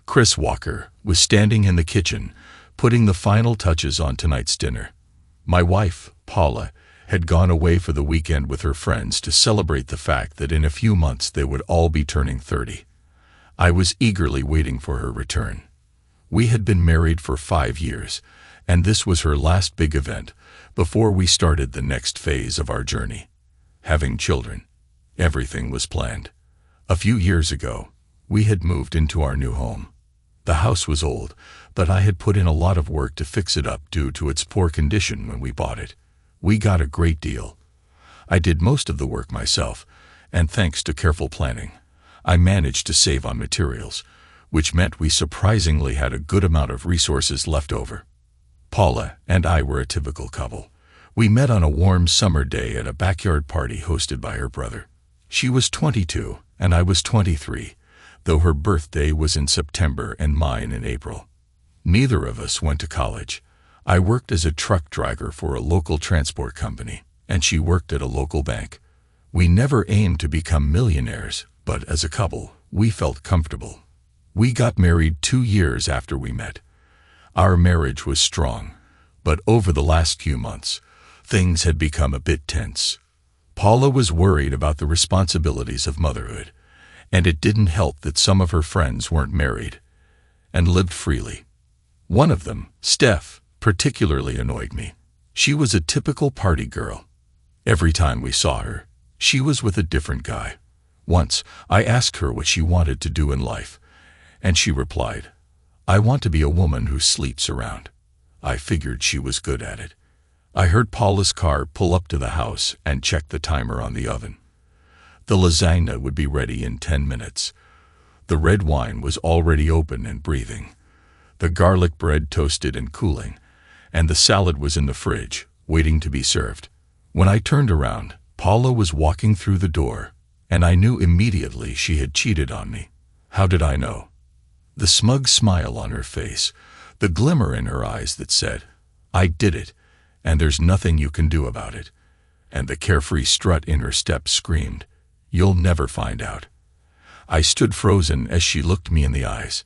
Chris Walker, was standing in the kitchen, putting the final touches on tonight's dinner. My wife, Paula, had gone away for the weekend with her friends to celebrate the fact that in a few months they would all be turning 30. I was eagerly waiting for her return. We had been married for 5 years, and this was her last big event before we started the next phase of our journey. Having children. Everything was planned. A few years ago, we had moved into our new home. The house was old, but I had put in a lot of work to fix it up due to its poor condition when we bought it. We got a great deal. I did most of the work myself, and thanks to careful planning, I managed to save on materials, which meant we surprisingly had a good amount of resources left over. Paula and I were a typical couple. We met on a warm summer day at a backyard party hosted by her brother. She was 22, and I was 23, though her birthday was in September and mine in April. Neither of us went to college. I worked as a truck driver for a local transport company, and she worked at a local bank. We never aimed to become millionaires, but as a couple, we felt comfortable. We got married 2 years after we met. Our marriage was strong, but over the last few months, things had become a bit tense. Paula was worried about the responsibilities of motherhood, and it didn't help that some of her friends weren't married and lived freely. One of them, Steph, particularly annoyed me. She was a typical party girl. Every time we saw her, she was with a different guy. Once, I asked her what she wanted to do in life, and she replied, "I want to be a woman who sleeps around." I figured she was good at it. I heard Paula's car pull up to the house and checked the timer on the oven. The lasagna would be ready in 10 minutes. The red wine was already open and breathing. The garlic bread toasted and cooling, and the salad was in the fridge, waiting to be served. When I turned around, Paula was walking through the door, and I knew immediately she had cheated on me. How did I know? The smug smile on her face, the glimmer in her eyes that said, "I did it, and there's nothing you can do about it," and the carefree strut in her step screamed, "You'll never find out." I stood frozen as she looked me in the eyes.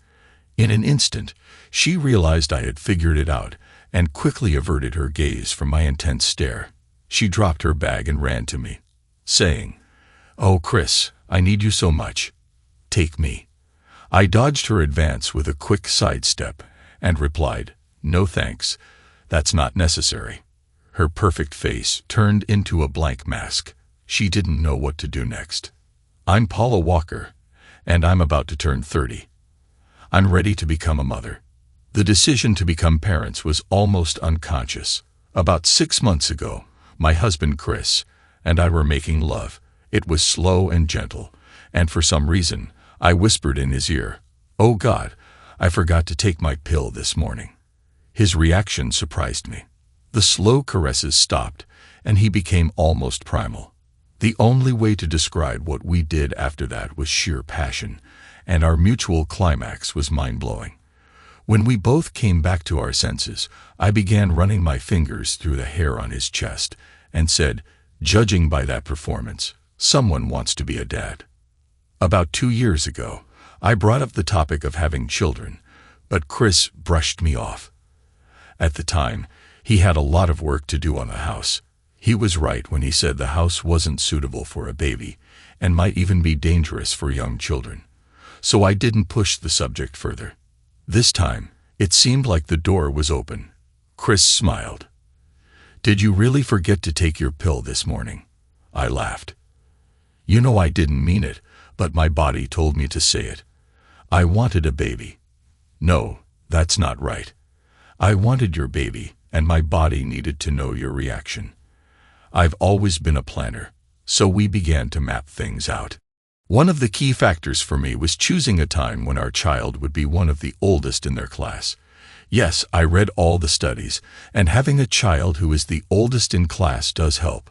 In an instant, she realized I had figured it out and quickly averted her gaze from my intense stare. She dropped her bag and ran to me, saying, "Oh, Chris, I need you so much. Take me." I dodged her advance with a quick sidestep and replied, "No thanks, that's not necessary." Her perfect face turned into a blank mask. She didn't know what to do next. "I'm Paula Walker, and I'm about to turn 30. I'm ready to become a mother." The decision to become parents was almost unconscious. About 6 months ago, my husband Chris and I were making love. It was slow and gentle, and for some reason, I whispered in his ear, "Oh God, I forgot to take my pill this morning." His reaction surprised me. The slow caresses stopped, and he became almost primal. The only way to describe what we did after that was sheer passion, and our mutual climax was mind-blowing. When we both came back to our senses, I began running my fingers through the hair on his chest and said, "Judging by that performance, someone wants to be a dad." About 2 years ago, I brought up the topic of having children, but Chris brushed me off. At the time, he had a lot of work to do on the house. He was right when he said the house wasn't suitable for a baby and might even be dangerous for young children. So I didn't push the subject further. This time, it seemed like the door was open. Chris smiled. "Did you really forget to take your pill this morning?" I laughed. "You know I didn't mean it, but my body told me to say it. I wanted a baby." "No, that's not right. I wanted your baby, and my body needed to know your reaction. I've always been a planner, so we began to map things out. One of the key factors for me was choosing a time when our child would be one of the oldest in their class. Yes, I read all the studies, and having a child who is the oldest in class does help.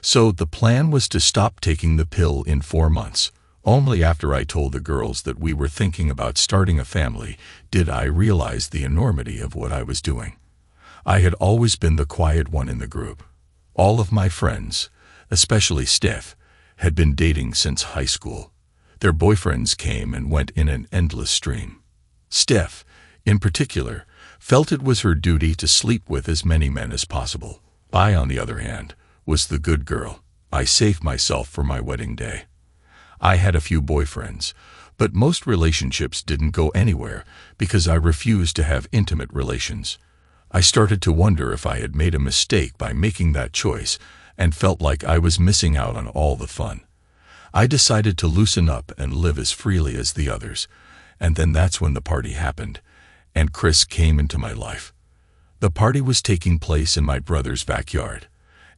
So the plan was to stop taking the pill in 4 months. Only after I told the girls that we were thinking about starting a family did I realize the enormity of what I was doing. I had always been the quiet one in the group. All of my friends, especially Steph, had been dating since high school. Their boyfriends came and went in an endless stream. Steph, in particular, felt it was her duty to sleep with as many men as possible. I, on the other hand, was the good girl. I saved myself for my wedding day. I had a few boyfriends, but most relationships didn't go anywhere because I refused to have intimate relations. I started to wonder if I had made a mistake by making that choice and felt like I was missing out on all the fun. I decided to loosen up and live as freely as the others, and then that's when the party happened, and Chris came into my life. The party was taking place in my brother's backyard,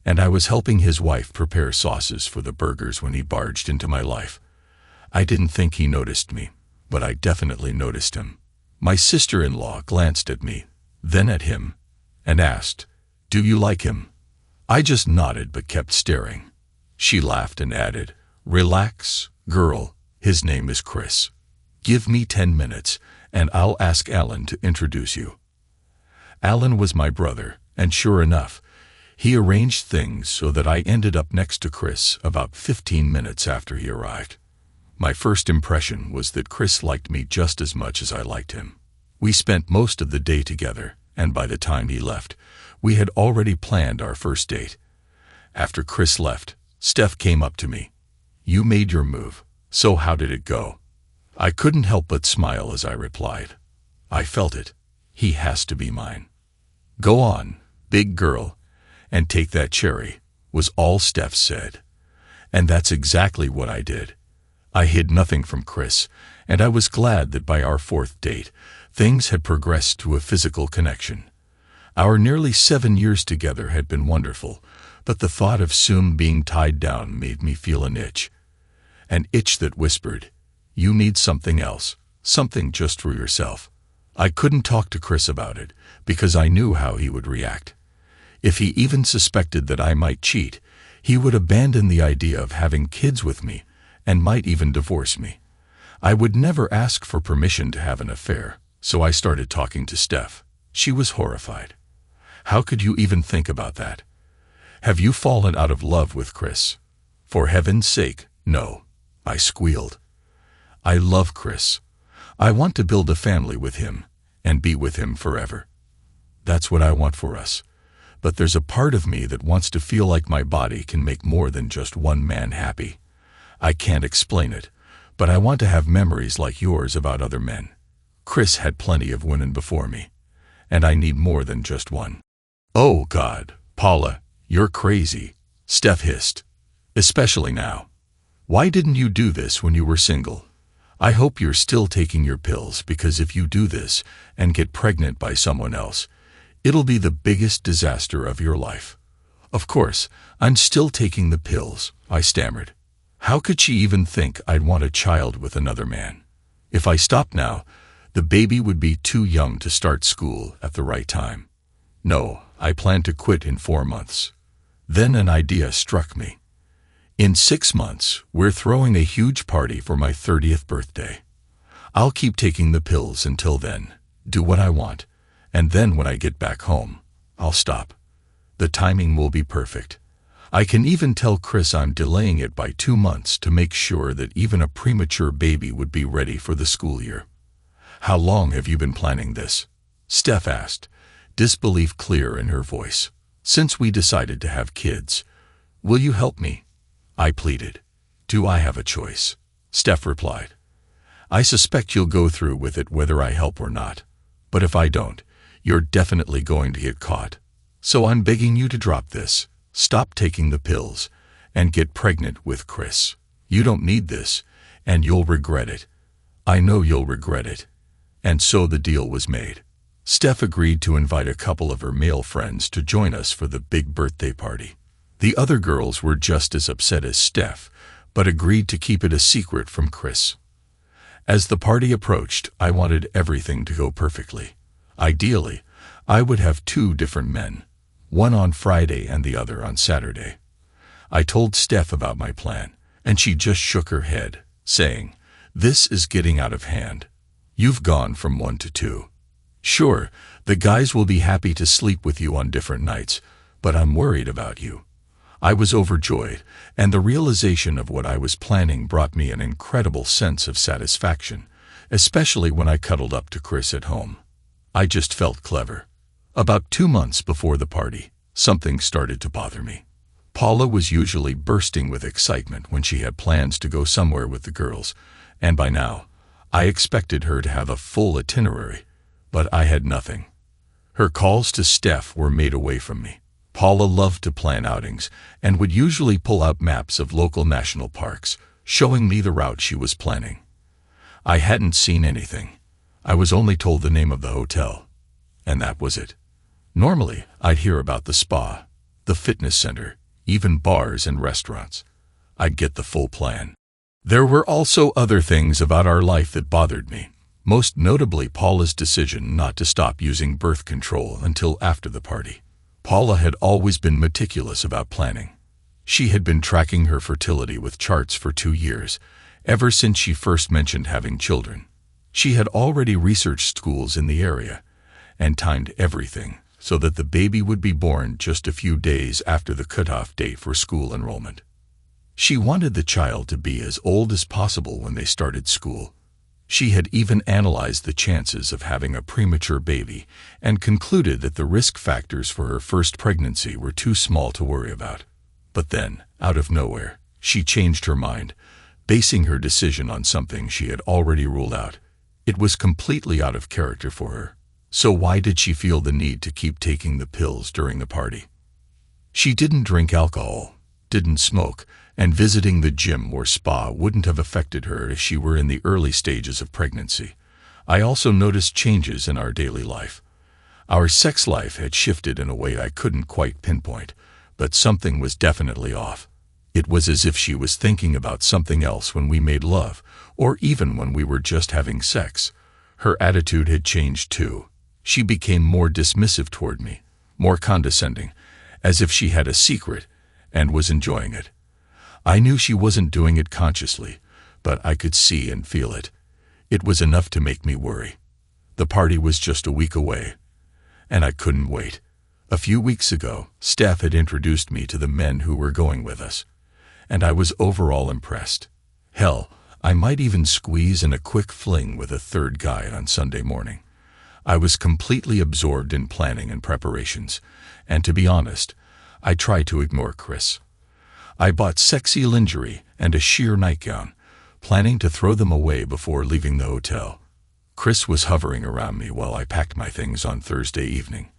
and I was helping his wife prepare sauces for the burgers when he barged into my life. I didn't think he noticed me, but I definitely noticed him. My sister-in-law glanced at me, then at him, and asked, "Do you like him?" I just nodded but kept staring. She laughed and added, "Relax, girl, his name is Chris. Give me 10 minutes, and I'll ask Alan to introduce you." Alan was my brother, and sure enough, he arranged things so that I ended up next to Chris about 15 minutes after he arrived. My first impression was that Chris liked me just as much as I liked him. We spent most of the day together, and by the time he left, we had already planned our first date. After Chris left, Steph came up to me. "You made your move, so how did it go?" I couldn't help but smile as I replied, "I felt it. He has to be mine." "Go on, big girl, and take that cherry," was all Steph said. And that's exactly what I did. I hid nothing from Chris, and I was glad that by our fourth date, things had progressed to a physical connection. Our nearly 7 years together had been wonderful, but the thought of soon being tied down made me feel an itch. An itch that whispered, "You need something else, something just for yourself." I couldn't talk to Chris about it, because I knew how he would react. If he even suspected that I might cheat, he would abandon the idea of having kids with me, and might even divorce me. I would never ask for permission to have an affair, so I started talking to Steph. She was horrified. "How could you even think about that? Have you fallen out of love with Chris?" "For heaven's sake, no," I squealed. "I love Chris. I want to build a family with him, and be with him forever. That's what I want for us. But there's a part of me that wants to feel like my body can make more than just one man happy. I can't explain it, but I want to have memories like yours about other men. Chris had plenty of women before me, and I need more than just one." "Oh God, Paula, you're crazy," Steph hissed. "Especially now. Why didn't you do this when you were single? I hope you're still taking your pills, because if you do this and get pregnant by someone else, it'll be the biggest disaster of your life." "Of course, I'm still taking the pills," I stammered. How could she even think I'd want a child with another man? If I stopped now, the baby would be too young to start school at the right time. No, I planned to quit in 4 months. Then an idea struck me. In 6 months, we're throwing a huge party for my 30th birthday. I'll keep taking the pills until then, do what I want, and then when I get back home, I'll stop. The timing will be perfect. I can even tell Chris I'm delaying it by 2 months to make sure that even a premature baby would be ready for the school year. "How long have you been planning this?" Steph asked, disbelief clear in her voice. "Since we decided to have kids. Will you help me?" I pleaded. "Do I have a choice?" Steph replied. "I suspect you'll go through with it whether I help or not. But if I don't, you're definitely going to get caught. So I'm begging you to drop this, stop taking the pills, and get pregnant with Chris. You don't need this, and you'll regret it. I know you'll regret it." And so the deal was made. Steph agreed to invite a couple of her male friends to join us for the big birthday party. The other girls were just as upset as Steph, but agreed to keep it a secret from Chris. As the party approached, I wanted everything to go perfectly. Ideally, I would have 2 different men, one on Friday and the other on Saturday. I told Steph about my plan, and she just shook her head, saying, "This is getting out of hand. You've gone from 1 to 2. Sure, the guys will be happy to sleep with you on different nights, but I'm worried about you. I was overjoyed, and the realization of what I was planning brought me an incredible sense of satisfaction, especially when I cuddled up to Chris at home. I just felt clever. About 2 months before the party, something started to bother me. Paula was usually bursting with excitement when she had plans to go somewhere with the girls, and by now, I expected her to have a full itinerary, but I had nothing. Her calls to Steph were made away from me. Paula loved to plan outings and would usually pull out maps of local national parks, showing me the route she was planning. I hadn't seen anything. I was only told the name of the hotel, and that was it. Normally, I'd hear about the spa, the fitness center, even bars and restaurants. I'd get the full plan. There were also other things about our life that bothered me, most notably Paula's decision not to stop using birth control until after the party. Paula had always been meticulous about planning. She had been tracking her fertility with charts for 2 years, ever since she first mentioned having children. She had already researched schools in the area and timed everything so that the baby would be born just a few days after the cutoff date for school enrollment. She wanted the child to be as old as possible when they started school. She had even analyzed the chances of having a premature baby and concluded that the risk factors for her first pregnancy were too small to worry about. But then, out of nowhere, she changed her mind, basing her decision on something she had already ruled out. It was completely out of character for her. So why did she feel the need to keep taking the pills during the party? She didn't drink alcohol, didn't smoke, and visiting the gym or spa wouldn't have affected her if she were in the early stages of pregnancy. I also noticed changes in our daily life. Our sex life had shifted in a way I couldn't quite pinpoint, but something was definitely off. It was as if she was thinking about something else when we made love, or even when we were just having sex. Her attitude had changed too. She became more dismissive toward me, more condescending, as if she had a secret and was enjoying it. I knew she wasn't doing it consciously, but I could see and feel it. It was enough to make me worry. The party was just a week away, and I couldn't wait. A few weeks ago, Steph had introduced me to the men who were going with us, and I was overall impressed. Hell, I might even squeeze in a quick fling with a third guy on Sunday morning. I was completely absorbed in planning and preparations, and to be honest, I tried to ignore Chris. I bought sexy lingerie and a sheer nightgown, planning to throw them away before leaving the hotel. Chris was hovering around me while I packed my things on Thursday evening.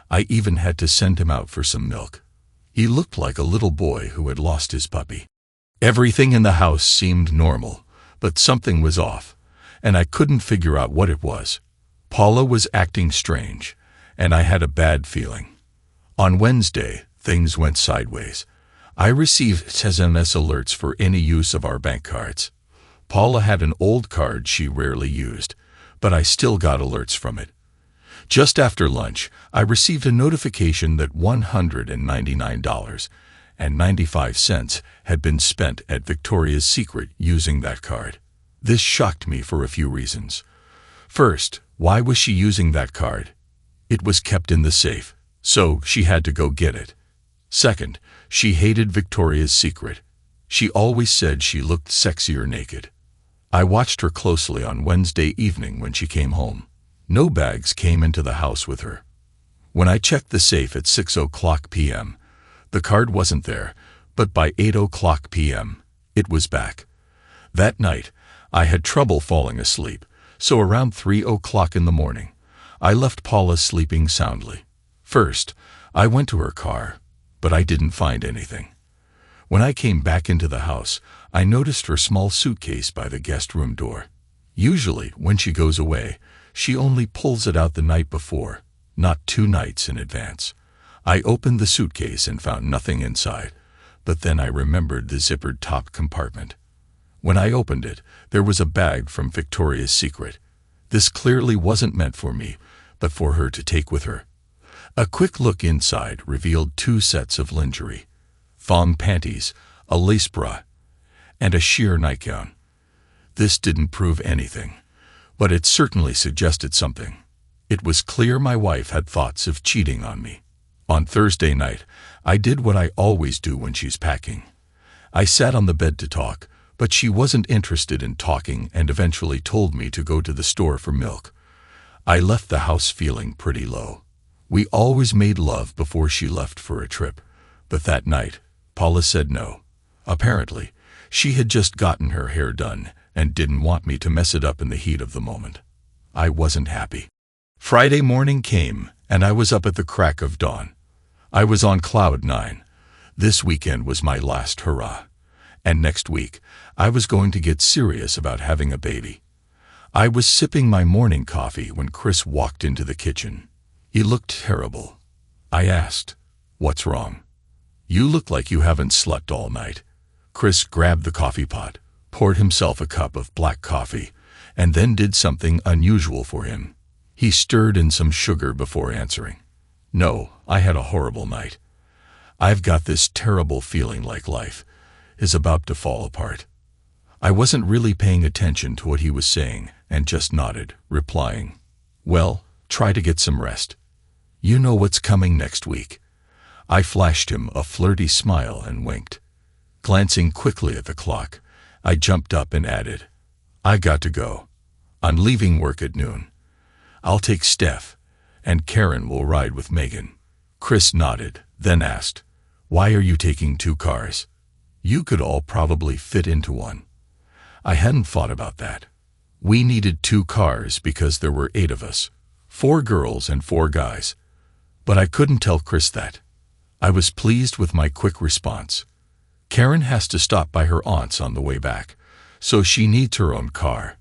I even had to send him out for some milk. He looked like a little boy who had lost his puppy. Everything in the house seemed normal, but something was off, and I couldn't figure out what it was. Paula was acting strange, and I had a bad feeling. On Wednesday, things went sideways. I received SMS alerts for any use of our bank cards. Paula had an old card she rarely used, but I still got alerts from it. Just after lunch, I received a notification that $199.95 had been spent at Victoria's Secret using that card. This shocked me for a few reasons. First, why was she using that card? It was kept in the safe, so she had to go get it. Second, she hated Victoria's Secret. She always said she looked sexier naked. I watched her closely on Wednesday evening when she came home. No bags came into the house with her. When I checked the safe at 6:00 p.m., the card wasn't there, but by 8:00 p.m., it was back. That night, I had trouble falling asleep, so around 3:00 in the morning, I left Paula sleeping soundly. First, I went to her car, but I didn't find anything. When I came back into the house, I noticed her small suitcase by the guest room door. Usually, when she goes away, she only pulls it out the night before, not 2 nights in advance. I opened the suitcase and found nothing inside, but then I remembered the zippered top compartment. When I opened it, there was a bag from Victoria's Secret. This clearly wasn't meant for me, but for her to take with her. A quick look inside revealed 2 sets of lingerie, thong panties, a lace bra, and a sheer nightgown. This didn't prove anything, but it certainly suggested something. It was clear my wife had thoughts of cheating on me. On Thursday night, I did what I always do when she's packing. I sat on the bed to talk, but she wasn't interested in talking and eventually told me to go to the store for milk. I left the house feeling pretty low. We always made love before she left for a trip, but that night, Paula said no. Apparently, she had just gotten her hair done and didn't want me to mess it up in the heat of the moment. I wasn't happy. Friday morning came, and I was up at the crack of dawn. I was on cloud nine. This weekend was my last hurrah. And next week, I was going to get serious about having a baby. I was sipping my morning coffee when Chris walked into the kitchen. He looked terrible. I asked, "What's wrong?" "You look like you haven't slept all night." Chris grabbed the coffee pot, poured himself a cup of black coffee, and then did something unusual for him. He stirred in some sugar before answering. "No, I had a horrible night. I've got this terrible feeling like life is about to fall apart." I wasn't really paying attention to what he was saying and just nodded, replying, "Well, try to get some rest. You know what's coming next week." I flashed him a flirty smile and winked. Glancing quickly at the clock, I jumped up and added, "I got to go. I'm leaving work at noon. I'll take Steph, and Karen will ride with Megan." Chris nodded, then asked, "Why are you taking 2 cars? You could all probably fit into one." I hadn't thought about that. We needed 2 cars because there were 8 of us, 4 girls and 4 guys. But I couldn't tell Chris that. I was pleased with my quick response. Karen has to stop by her aunt's on the way back, so she needs her own car.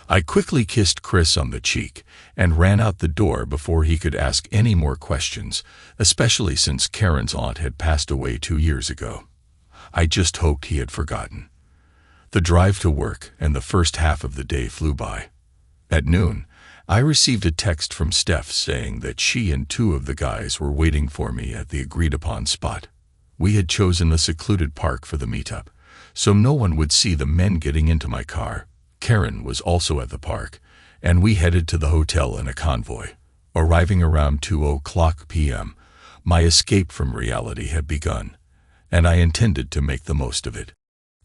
I quickly kissed Chris on the cheek and ran out the door before he could ask any more questions, especially since Karen's aunt had passed away 2 years ago. I just hoped he had forgotten. The drive to work and the first half of the day flew by. At noon, I received a text from Steph saying that she and 2 of the guys were waiting for me at the agreed-upon spot. We had chosen a secluded park for the meetup, so no one would see the men getting into my car. Karen was also at the park, and we headed to the hotel in a convoy. Arriving around 2:00 p.m., my escape from reality had begun, and I intended to make the most of it.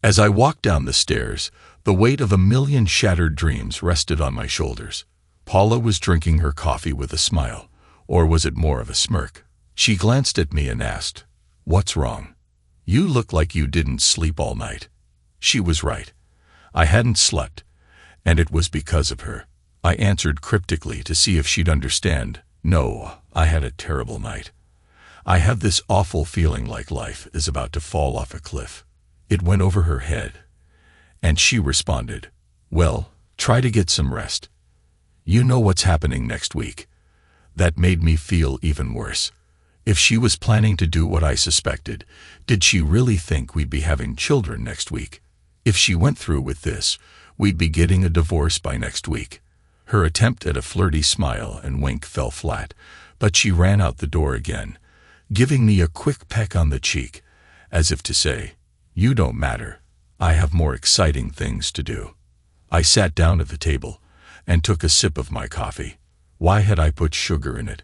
As I walked down the stairs, the weight of a million shattered dreams rested on my shoulders. Paula was drinking her coffee with a smile, or was it more of a smirk? She glanced at me and asked, "What's wrong? You look like you didn't sleep all night." She was right. I hadn't slept, and it was because of her. I answered cryptically to see if she'd understand. "No, I had a terrible night. I have this awful feeling like life is about to fall off a cliff." It went over her head, and she responded, "Well, try to get some rest. You know what's happening next week." That made me feel even worse. If she was planning to do what I suspected, did she really think we'd be having children next week? If she went through with this, we'd be getting a divorce by next week. Her attempt at a flirty smile and wink fell flat, but she ran out the door again, giving me a quick peck on the cheek, as if to say, "You don't matter. I have more exciting things to do." I sat down at the table and took a sip of my coffee. Why had I put sugar in it?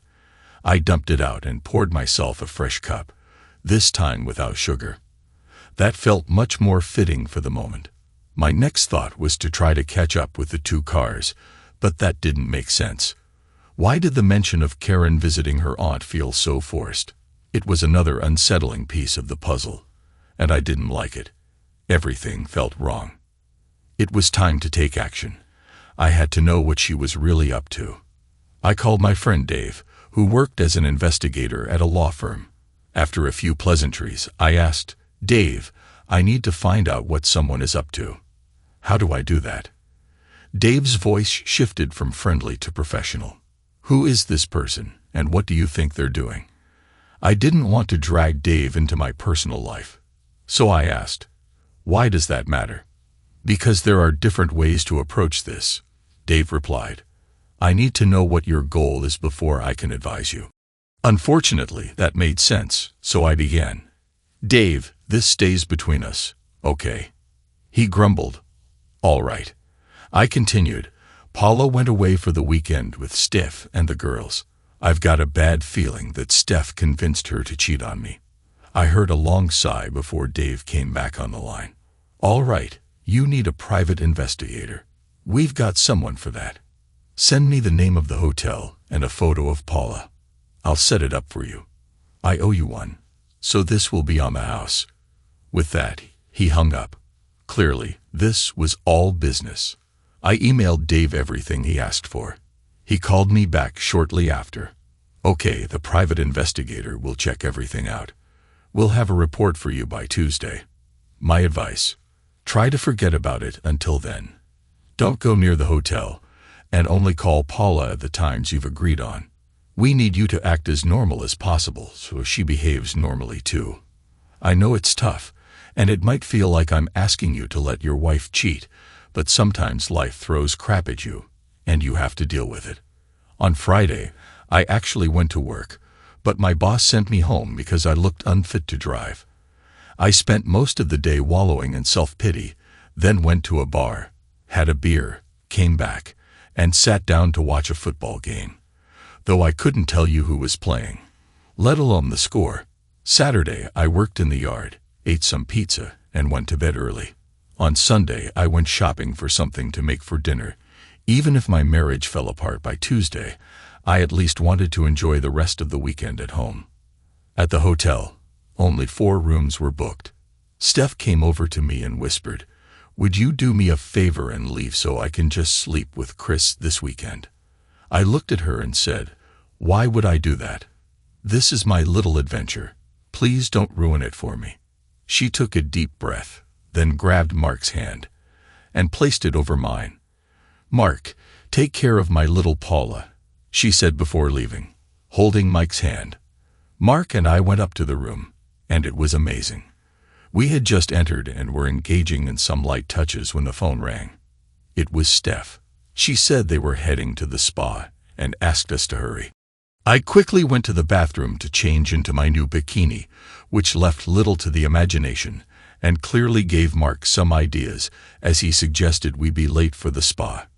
I dumped it out and poured myself a fresh cup, this time without sugar. That felt much more fitting for the moment. My next thought was to try to catch up with the 2 cars, but that didn't make sense. Why did the mention of Karen visiting her aunt feel so forced? It was another unsettling piece of the puzzle, and I didn't like it. Everything felt wrong. It was time to take action. I had to know what she was really up to. I called my friend Dave, who worked as an investigator at a law firm. After a few pleasantries, I asked, "Dave, I need to find out what someone is up to. How do I do that?" Dave's voice shifted from friendly to professional. "Who is this person, and what do you think they're doing?" I didn't want to drag Dave into my personal life, so I asked, "Why does that matter?" "Because there are different ways to approach this," Dave replied. "I need to know what your goal is before I can advise you." Unfortunately, that made sense, so I began. "Dave, this stays between us, okay?" He grumbled. "All right." I continued. "Paula went away for the weekend with Steph and the girls. I've got a bad feeling that Steph convinced her to cheat on me. I heard a long sigh before Dave came back on the line. All right, you need a private investigator. We've got someone for that. Send me the name of the hotel and a photo of Paula. I'll set it up for you. I owe you one, so this will be on the house. With that, he hung up. Clearly, this was all business. I emailed Dave everything he asked for. He called me back shortly after. Okay, the private investigator will check everything out. We'll have a report for you by Tuesday. My advice: try to forget about it until then. Don't go near the hotel, and only call Paula at the times you've agreed on. We need you to act as normal as possible so she behaves normally too. I know it's tough, and it might feel like I'm asking you to let your wife cheat, but sometimes life throws crap at you, and you have to deal with it. On Friday, I actually went to work, but my boss sent me home because I looked unfit to drive. I spent most of the day wallowing in self-pity, then went to a bar, had a beer, came back, and sat down to watch a football game. Though I couldn't tell you who was playing, let alone the score. Saturday, I worked in the yard, ate some pizza, and went to bed early. On Sunday, I went shopping for something to make for dinner. Even if my marriage fell apart by Tuesday, I at least wanted to enjoy the rest of the weekend at home. At the hotel, only 4 rooms were booked. Steph came over to me and whispered, "Would you do me a favor and leave so I can just sleep with Chris this weekend?" I looked at her and said, "Why would I do that? This is my little adventure. Please don't ruin it for me." She took a deep breath, then grabbed Mark's hand and placed it over mine. "Mark, take care of my little Paula," she said before leaving, holding Mike's hand. Mark and I went up to the room, and it was amazing. We had just entered and were engaging in some light touches when the phone rang. It was Steph. She said they were heading to the spa and asked us to hurry. I quickly went to the bathroom to change into my new bikini, which left little to the imagination and clearly gave Mark some ideas as he suggested we be late for the spa.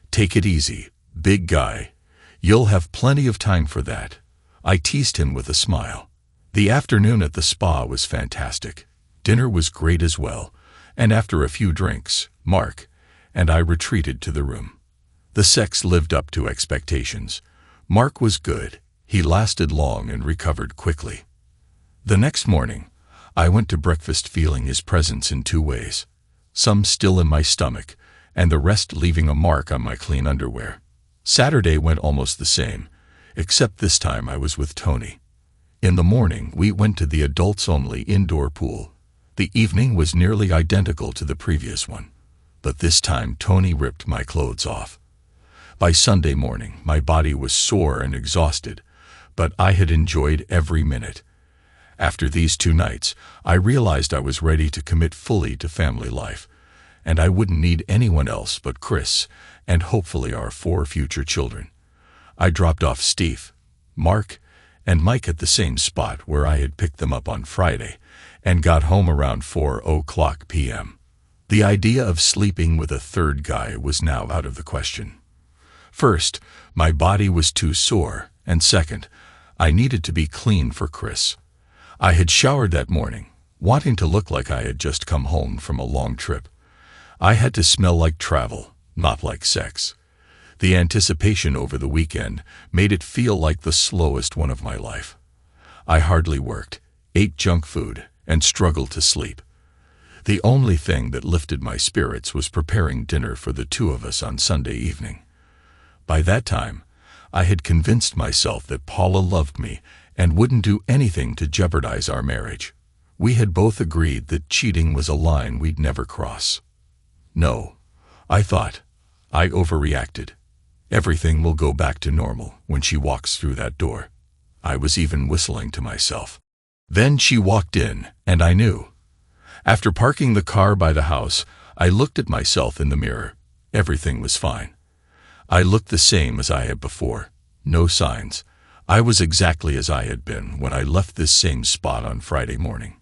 "Take it easy, big guy. You'll have plenty of time for that," I teased him with a smile. The afternoon at the spa was fantastic. Dinner was great as well, and after a few drinks, Mark and I retreated to the room. The sex lived up to expectations. Mark was good. He lasted long and recovered quickly. The next morning, I went to breakfast feeling his presence in 2 ways. Some still in my stomach, and the rest leaving a mark on my clean underwear. Saturday went almost the same, except this time I was with Tony. In the morning, we went to the adults-only indoor pool. The evening was nearly identical to the previous one, but this time Tony ripped my clothes off. By Sunday morning, my body was sore and exhausted, but I had enjoyed every minute. After these 2 nights, I realized I was ready to commit fully to family life, and I wouldn't need anyone else but Chris and hopefully our 4 future children. I dropped off Steph, Mark, and Mike at the same spot where I had picked them up on Friday and got home around 4:00 p.m. The idea of sleeping with a 3rd guy was now out of the question. First, my body was too sore, and second, I needed to be clean for Chris. I had showered that morning, wanting to look like I had just come home from a long trip. I had to smell like travel, not like sex. The anticipation over the weekend made it feel like the slowest one of my life. I hardly worked, ate junk food, and struggled to sleep. The only thing that lifted my spirits was preparing dinner for the 2 of us on Sunday evening. By that time, I had convinced myself that Paula loved me and wouldn't do anything to jeopardize our marriage. We had both agreed that cheating was a line we'd never cross. No, I thought. I overreacted. Everything will go back to normal when she walks through that door. I was even whistling to myself. Then she walked in, and I knew. After parking the car by the house, I looked at myself in the mirror. Everything was fine. I looked the same as I had before. No signs. I was exactly as I had been when I left this same spot on Friday morning.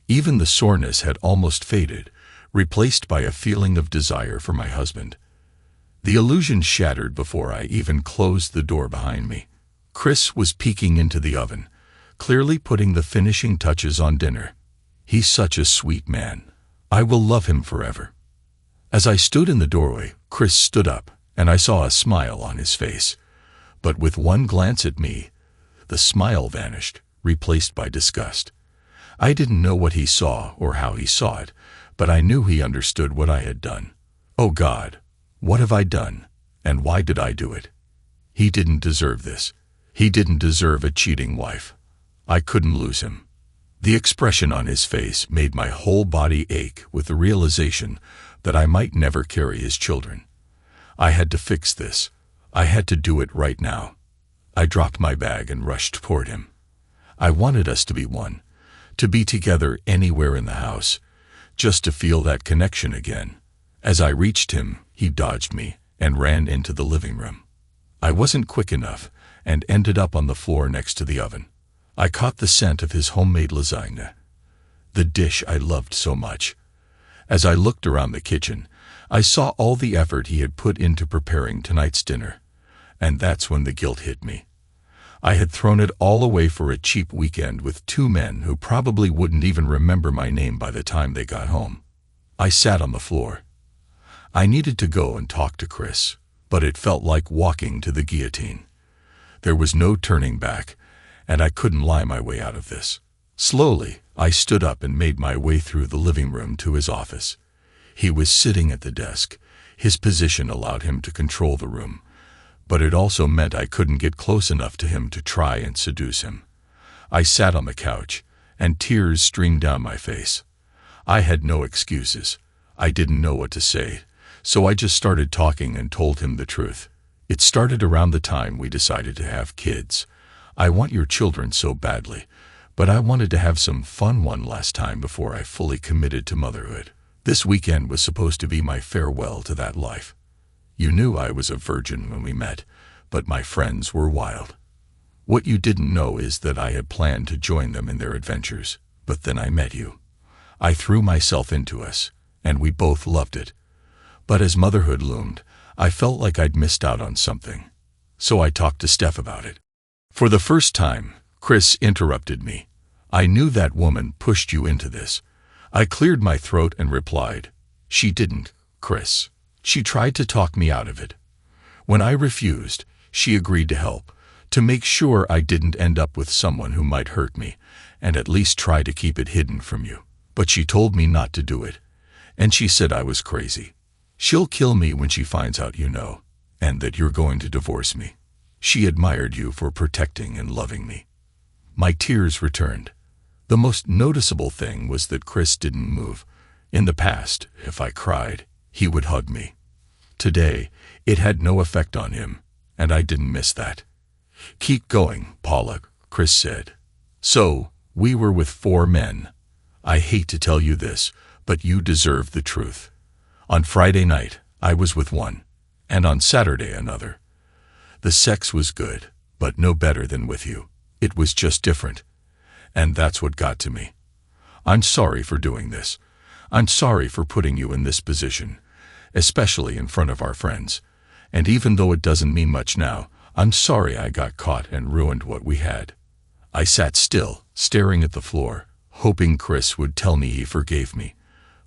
Even the soreness had almost faded, replaced by a feeling of desire for my husband. The illusion shattered before I even closed the door behind me. Chris was peeking into the oven, clearly putting the finishing touches on dinner. He's such a sweet man. I will love him forever. As I stood in the doorway, Chris stood up, and I saw a smile on his face. But with one glance at me, the smile vanished, replaced by disgust. I didn't know what he saw or how he saw it, but I knew he understood what I had done. Oh God, what have I done, and why did I do it? He didn't deserve this. He didn't deserve a cheating wife. I couldn't lose him. The expression on his face made my whole body ache with the realization that I might never carry his children. I had to fix this. I had to do it right now. I dropped my bag and rushed toward him. I wanted us to be one, to be together anywhere in the house, just to feel that connection again. As I reached him, he dodged me and ran into the living room. I wasn't quick enough and ended up on the floor next to the oven. I caught the scent of his homemade lasagna, the dish I loved so much. As I looked around the kitchen, I saw all the effort he had put into preparing tonight's dinner, and that's when the guilt hit me. I had thrown it all away for a cheap weekend with two men who probably wouldn't even remember my name by the time they got home. I sat on the floor. I needed to go and talk to Chris, but it felt like walking to the guillotine. There was no turning back, and I couldn't lie my way out of this. Slowly, I stood up and made my way through the living room to his office. He was sitting at the desk. His position allowed him to control the room, but it also meant I couldn't get close enough to him to try and seduce him. I sat on the couch, and tears streamed down my face. I had no excuses. I didn't know what to say, so I just started talking and told him the truth. It started around the time we decided to have kids. I want your children so badly, but I wanted to have some fun one last time before I fully committed to motherhood. This weekend was supposed to be my farewell to that life. You knew I was a virgin when we met, but my friends were wild. What you didn't know is that I had planned to join them in their adventures, but then I met you. I threw myself into us, and we both loved it. But as motherhood loomed, I felt like I'd missed out on something. So I talked to Steph about it. For the first time, Chris interrupted me. I knew that woman pushed you into this. I cleared my throat and replied, "She didn't, Chris. She tried to talk me out of it. When I refused, she agreed to help, to make sure I didn't end up with someone who might hurt me, and at least try to keep it hidden from you. But she told me not to do it, and she said I was crazy. She'll kill me when she finds out you know, and that you're going to divorce me. She admired you for protecting and loving me." My tears returned. The most noticeable thing was that Chris didn't move. In the past, if I cried, he would hug me. Today, it had no effect on him, and I didn't miss that. "Keep going, Paula," Chris said. "So, we were with 4 men. I hate to tell you this, but you deserve the truth. On Friday night, I was with one, and on Saturday another. The sex was good, but no better than with you. It was just different. And that's what got to me. I'm sorry for doing this. I'm sorry for putting you in this position, especially in front of our friends. And even though it doesn't mean much now, I'm sorry I got caught and ruined what we had." I sat still, staring at the floor, hoping Chris would tell me he forgave me.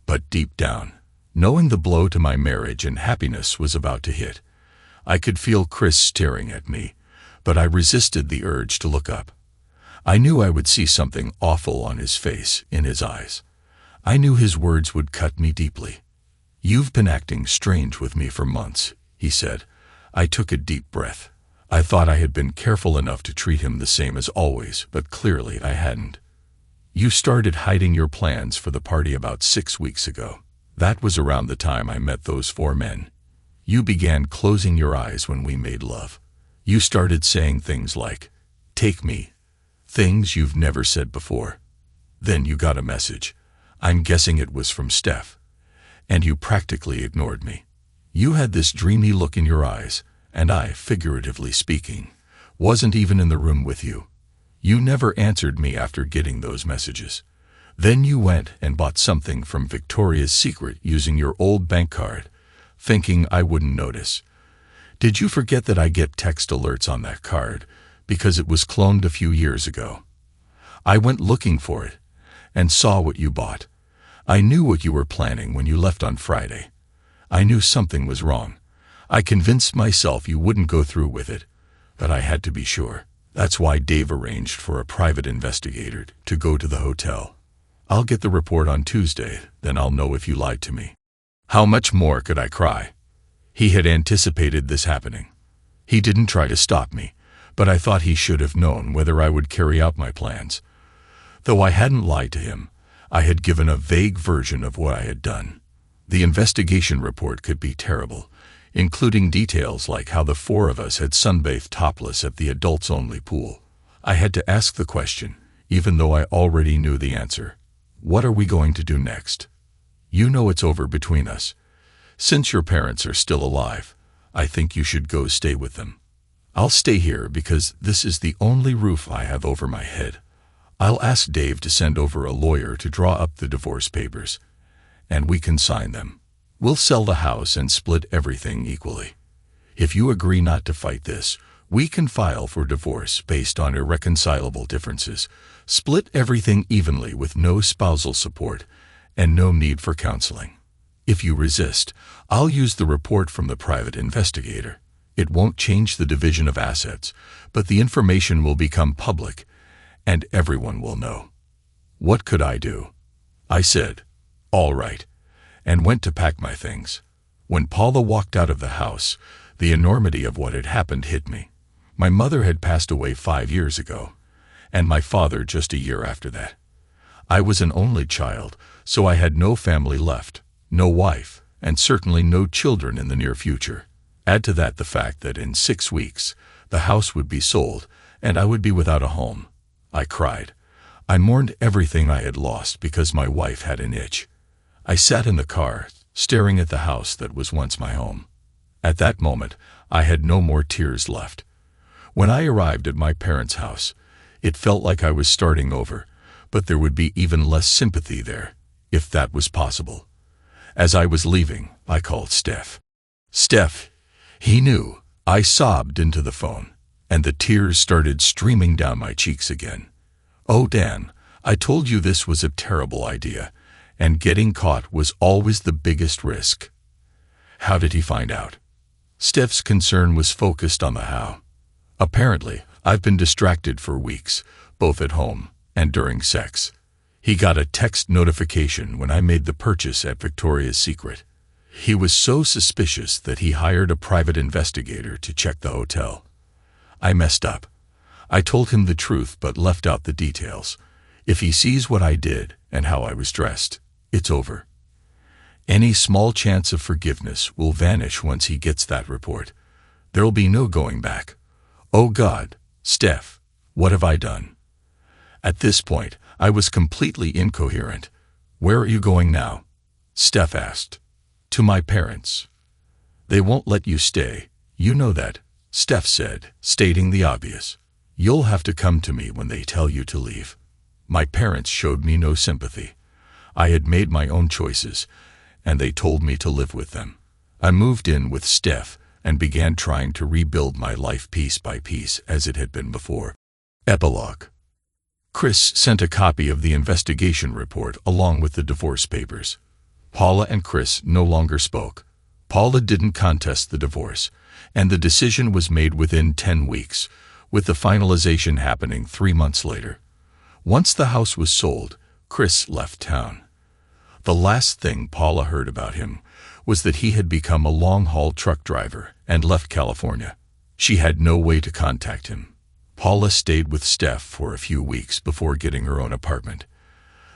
But deep down, knowing the blow to my marriage and happiness was about to hit, I could feel Chris staring at me, but I resisted the urge to look up. I knew I would see something awful on his face, in his eyes. I knew his words would cut me deeply. "You've been acting strange with me for months," he said. I took a deep breath. I thought I had been careful enough to treat him the same as always, but clearly I hadn't. "You started hiding your plans for the party about 6 weeks ago. That was around the time I met those 4 men. You began closing your eyes when we made love. You started saying things like, 'Take me,' things you've never said before. Then you got a message. I'm guessing it was from Steph. And you practically ignored me. You had this dreamy look in your eyes, and I, figuratively speaking, wasn't even in the room with you. You never answered me after getting those messages. Then you went and bought something from Victoria's Secret using your old bank card, thinking I wouldn't notice. Did you forget that I get text alerts on that card, because it was cloned a few years ago. I went looking for it and saw what you bought. I knew what you were planning when you left on Friday. I knew something was wrong. I convinced myself you wouldn't go through with it, but I had to be sure. That's why Dave arranged for a private investigator to go to the hotel. I'll get the report on Tuesday, then I'll know if you lied to me." How much more could I cry? He had anticipated this happening. He didn't try to stop me, but I thought he should have known whether I would carry out my plans. Though I hadn't lied to him, I had given a vague version of what I had done. The investigation report could be terrible, including details like how the four of us had sunbathed topless at the adults-only pool. I had to ask the question, even though I already knew the answer. What are we going to do next? You know it's over between us. Since your parents are still alive, I think you should go stay with them. I'll stay here because this is the only roof I have over my head. I'll ask Dave to send over a lawyer to draw up the divorce papers, and we can sign them. We'll sell the house and split everything equally. If you agree not to fight this, we can file for divorce based on irreconcilable differences, split everything evenly with no spousal support, and no need for counseling. If you resist, I'll use the report from the private investigator. It won't change the division of assets, but the information will become public, and everyone will know. What could I do? I said, "All right," and went to pack my things. When Paula walked out of the house, the enormity of what had happened hit me. My mother had passed away 5 years ago, and my father just a year after that. I was an only child, so I had no family left, no wife, and certainly no children in the near future. Add to that the fact that in 6 weeks, the house would be sold, and I would be without a home. I cried. I mourned everything I had lost because my wife had an itch. I sat in the car, staring at the house that was once my home. At that moment, I had no more tears left. When I arrived at my parents' house, it felt like I was starting over, but there would be even less sympathy there, if that was possible. As I was leaving, I called Steph. "Steph," he knew. I sobbed into the phone, and the tears started streaming down my cheeks again. "Oh, Dan, I told you this was a terrible idea, and getting caught was always the biggest risk." How did he find out? Steph's concern was focused on the how. "Apparently, I've been distracted for weeks, both at home and during sex. He got a text notification when I made the purchase at Victoria's Secret. He was so suspicious that he hired a private investigator to check the hotel. I messed up. I told him the truth but left out the details. If he sees what I did and how I was dressed, it's over. Any small chance of forgiveness will vanish once he gets that report. There'll be no going back. Oh God, Steph, what have I done?" At this point, I was completely incoherent. "Where are you going now?" Steph asked. "To my parents." "They won't let you stay. You know that," Steph said, stating the obvious. "You'll have to come to me when they tell you to leave." My parents showed me no sympathy. I had made my own choices, and they told me to live with them. I moved in with Steph and began trying to rebuild my life piece by piece as it had been before. Epilogue. Chris sent a copy of the investigation report along with the divorce papers. Paula and Chris no longer spoke. Paula didn't contest the divorce, and the decision was made within 10 weeks, with the finalization happening 3 months later. Once the house was sold, Chris left town. The last thing Paula heard about him was that he had become a long-haul truck driver and left California. She had no way to contact him. Paula stayed with Steph for a few weeks before getting her own apartment.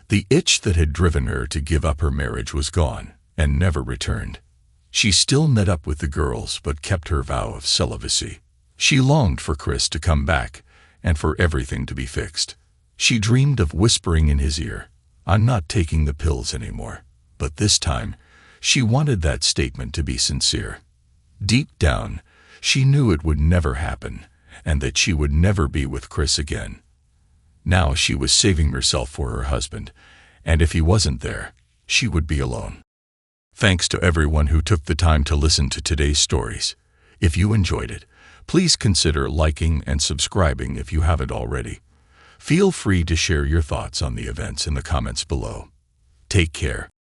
The itch that had driven her to give up her marriage was gone and never returned. She still met up with the girls but kept her vow of celibacy. She longed for Chris to come back and for everything to be fixed. She dreamed of whispering in his ear, "I'm not taking the pills anymore." But this time, she wanted that statement to be sincere. Deep down, she knew it would never happen and that she would never be with Chris again. Now she was saving herself for her husband, and if he wasn't there, she would be alone. Thanks to everyone who took the time to listen to today's stories. If you enjoyed it, Please consider liking and subscribing if you haven't already. Feel free to share your thoughts on the events in the comments below. Take care.